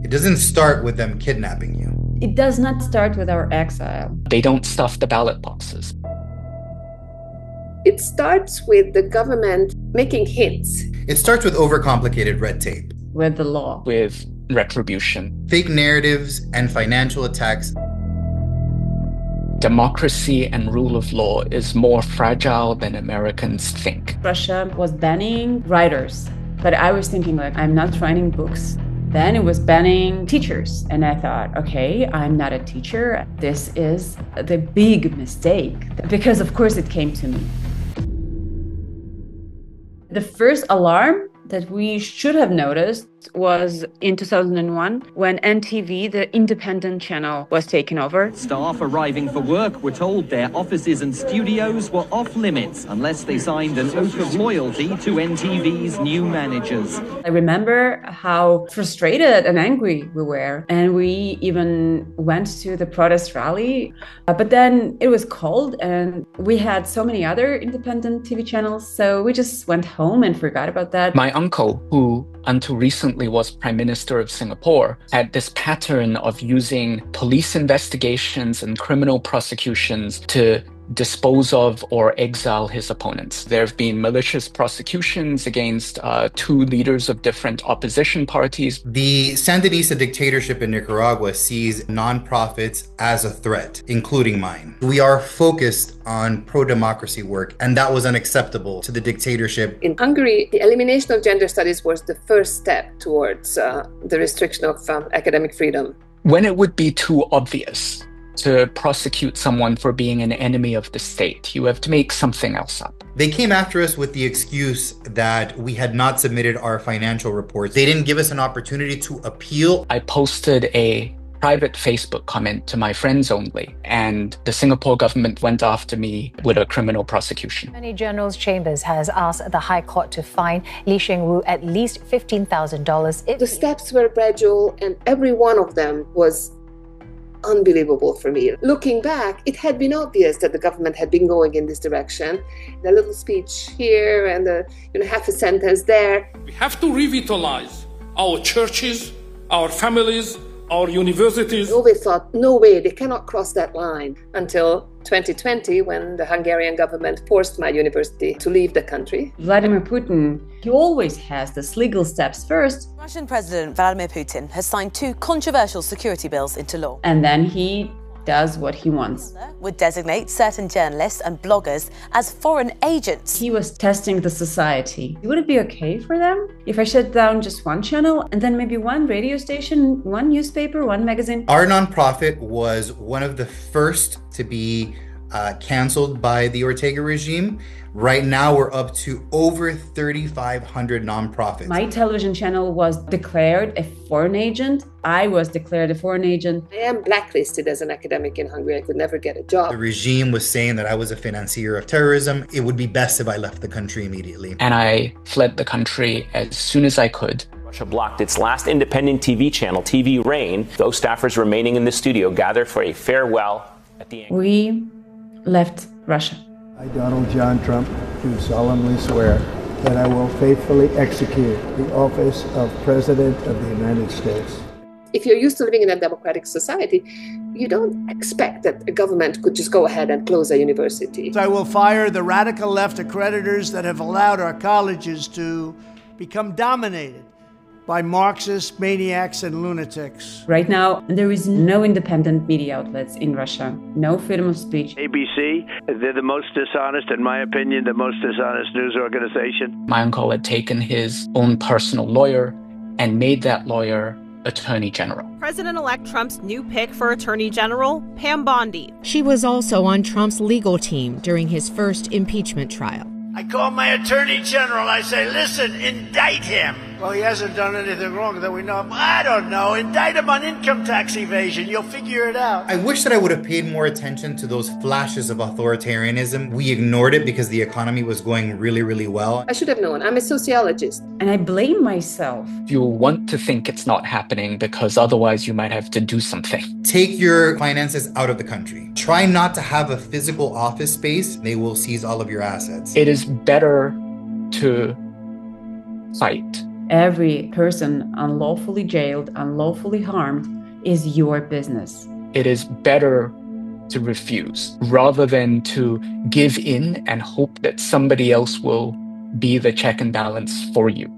It doesn't start with them kidnapping you. It does not start with our exile. They don't stuff the ballot boxes. It starts with the government making hints. It starts with overcomplicated red tape. With the law. With retribution. Fake narratives and financial attacks. Democracy and rule of law is more fragile than Americans think. Russia was banning writers, but I was thinking, like, I'm not writing books. Then it was banning teachers. And I thought, okay, I'm not a teacher. This is the big mistake, because of course it came to me. The first alarm that we should have noticed was in 2001 when NTV, the independent channel, was taken over. Staff arriving for work were told their offices and studios were off limits unless they signed an oath of loyalty to NTV's new managers. I remember how frustrated and angry we were, and we even went to the protest rally. But then it was cold and we had so many other independent TV channels, so we just went home and forgot about that. My uncle, who until recently was Prime Minister of Singapore, had this pattern of using police investigations and criminal prosecutions to dispose of or exile his opponents. There have been malicious prosecutions against two leaders of different opposition parties. The Sandinista dictatorship in Nicaragua sees nonprofits as a threat, including mine. We are focused on pro-democracy work, and that was unacceptable to the dictatorship. In Hungary, the elimination of gender studies was the first step towards the restriction of academic freedom. When it would be too obvious to prosecute someone for being an enemy of the state, you have to make something else up. They came after us with the excuse that we had not submitted our financial reports. They didn't give us an opportunity to appeal. I posted a private Facebook comment to my friends only, and the Singapore government went after me with a criminal prosecution. Attorney General's Chambers has asked the High Court to fine Lee Sheng-wu at least $15,000. The steps were gradual, and every one of them was unbelievable for me. Looking back, it had been obvious that the government had been going in this direction. The little speech here and the half a sentence there. We have to revitalize our churches, our families, our universities. I always thought, no way, they cannot cross that line, until 2020, when the Hungarian government forced my university to leave the country. Vladimir Putin, he always has these legal steps first. Russian President Vladimir Putin has signed two controversial security bills into law. And then he does what he wants. Would designate certain journalists and bloggers as foreign agents. He was testing the society. Would it be okay for them if I shut down just one channel and then maybe one radio station, one newspaper, one magazine? Our nonprofit was one of the first to be canceled by the Ortega regime. Right now, we're up to over 3,500 nonprofits. My television channel was declared a foreign agent. I was declared a foreign agent. I am blacklisted as an academic in Hungary. I could never get a job. The regime was saying that I was a financier of terrorism. It would be best if I left the country immediately. And I fled the country as soon as I could. Russia blocked its last independent TV channel, TV Rain. Those staffers remaining in the studio gathered for a farewell at the end. We left Russia. I, Donald John Trump, do solemnly swear that I will faithfully execute the office of President of the United States. If you're used to living in a democratic society, you don't expect that a government could just go ahead and close a university. I will fire the radical left accreditors that have allowed our colleges to become dominated by Marxist maniacs and lunatics. Right now, there is no independent media outlets in Russia, no freedom of speech. ABC, they're the most dishonest, in my opinion, the most dishonest news organization. My uncle had taken his own personal lawyer and made that lawyer Attorney General. President-elect Trump's new pick for Attorney General, Pam Bondi. She was also on Trump's legal team during his first impeachment trial. I call my Attorney General, I say, listen, indict him. Well, he hasn't done anything wrong that we know of. I don't know, indict him on income tax evasion. You'll figure it out. I wish that I would have paid more attention to those flashes of authoritarianism. We ignored it because the economy was going really, really well. I should have known. I'm a sociologist. And I blame myself. You want to think it's not happening because otherwise you might have to do something. Take your finances out of the country. Try not to have a physical office space. They will seize all of your assets. It is better to fight every person unlawfully jailed, unlawfully harmed is your business. It is better to refuse rather than to give in and hope that somebody else will be the check and balance for you.